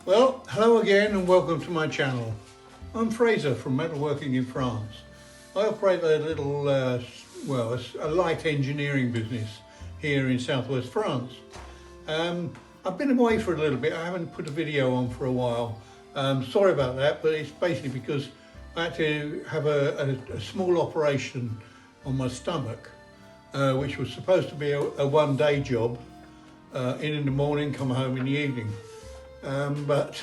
Well, hello again and welcome to my channel. I'm Fraser from Metalworking in France. I operate a little, a light engineering business here in southwest France. I've been away for a little bit. I haven't put a video on for a while. Sorry about that, but it's basically because I had to have a small operation on my stomach, which was supposed to be a one-day job, in the morning, come home in the evening. But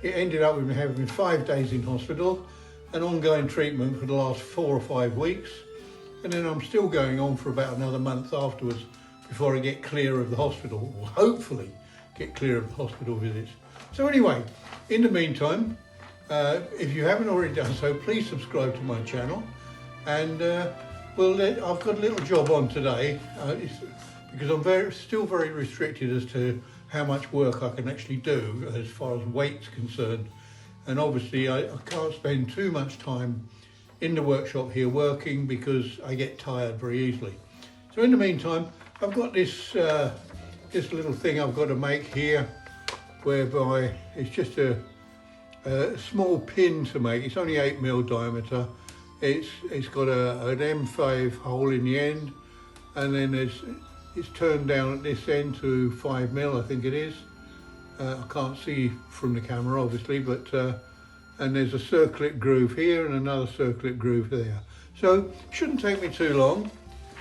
it ended up with me having 5 days in hospital and ongoing treatment for the last 4 or 5 weeks. And then I'm still going on for about another month afterwards before I get clear of the hospital, or hopefully get clear of the hospital visits. So anyway, in the meantime, if you haven't already done so, please subscribe to my channel. And I've got a little job on today, because I'm still very restricted as to how much work I can actually do as far as weight's concerned. And obviously I can't spend too much time in the workshop here working because I get tired very easily. So in the meantime, I've got this little thing I've got to make here, whereby it's just a small pin to make. It's only 8mm diameter. It's got an M5 hole in the end, and then it's turned down at this end to 5mm, I think it is. I can't see from the camera obviously, but and there's a circlip groove here and another circlip groove there. So shouldn't take me too long.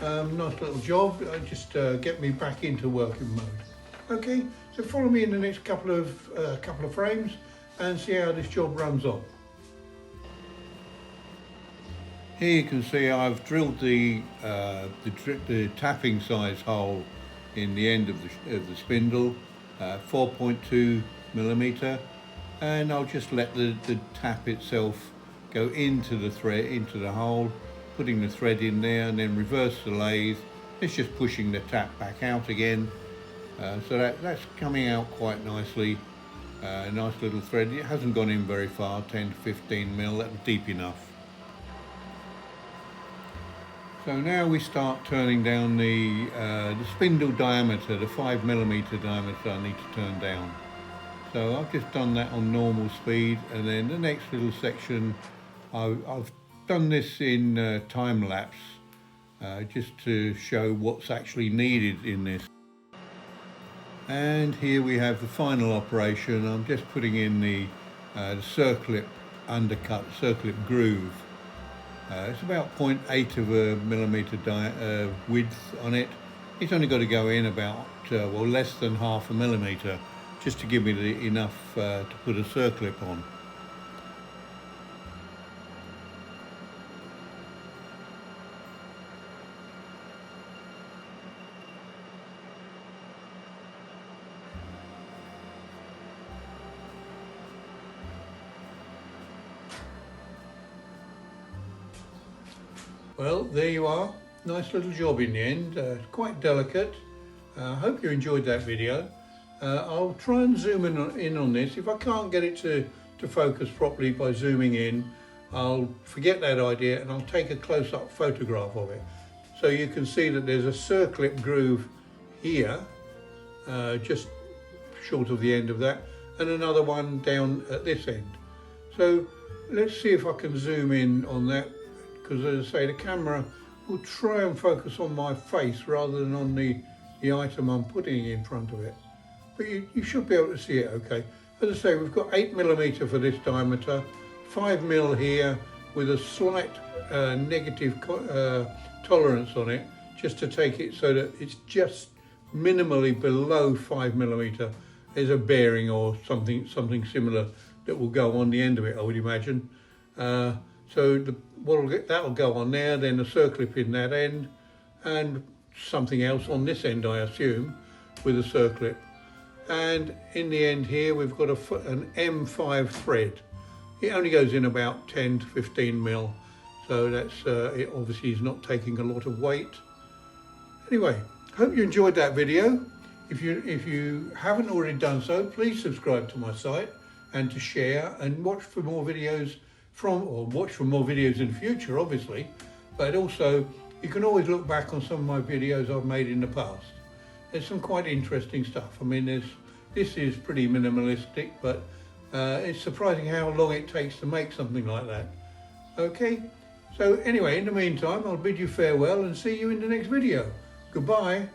Nice little job, just get me back into working mode. Okay, so follow me in the next couple of frames and see how this job runs on. Here you can see I've drilled the tapping size hole in the end of the spindle, 4.2mm, and I'll just let the tap itself go into the thread, into the hole, putting the thread in there, and then reverse the lathe. It's just pushing the tap back out again. So that's coming out quite nicely. Nice little thread. It hasn't gone in very far, 10 to 15mm, that was deep enough. So now we start turning down the spindle diameter, the 5mm diameter I need to turn down. So I've just done that on normal speed, and then the next little section, I've done this in time lapse, just to show what's actually needed in this. And here we have the final operation. I'm just putting in the circlip undercut, circlip groove. It's about 0.8 of a millimeter width on it. It's only got to go in about, less than half a millimeter, just to give me enough to put a circlip on. Well, there you are. Nice little job in the end. Quite delicate. I hope you enjoyed that video. I'll try and zoom in on this. If I can't get it to focus properly by zooming in, I'll forget that idea and I'll take a close-up photograph of it. So you can see that there's a circlip groove here, just short of the end of that, and another one down at this end. So let's see if I can zoom in on that, because as I say, the camera will try and focus on my face rather than on the item I'm putting in front of it. But you should be able to see it okay. As I say, we've got 8mm for this diameter, 5mm here with a slight negative tolerance on it, just to take it so that it's just minimally below 5mm. There's a bearing or something similar that will go on the end of it, I would imagine. So that'll go on there, then a circlip in that end, and something else on this end, I assume, with a circlip. And in the end here, we've got an M5 thread. It only goes in about 10 to 15mm, so that's it obviously is not taking a lot of weight. Anyway, hope you enjoyed that video. If you haven't already done so, please subscribe to my site and to share and watch for more videos watch for more videos in the future, obviously, but also you can always look back on some of my videos I've made in the past. There's some quite interesting stuff. I mean, this is pretty minimalistic, but it's surprising how long it takes to make something like that. Okay, so anyway, in the meantime, I'll bid you farewell and see you in the next video. Goodbye.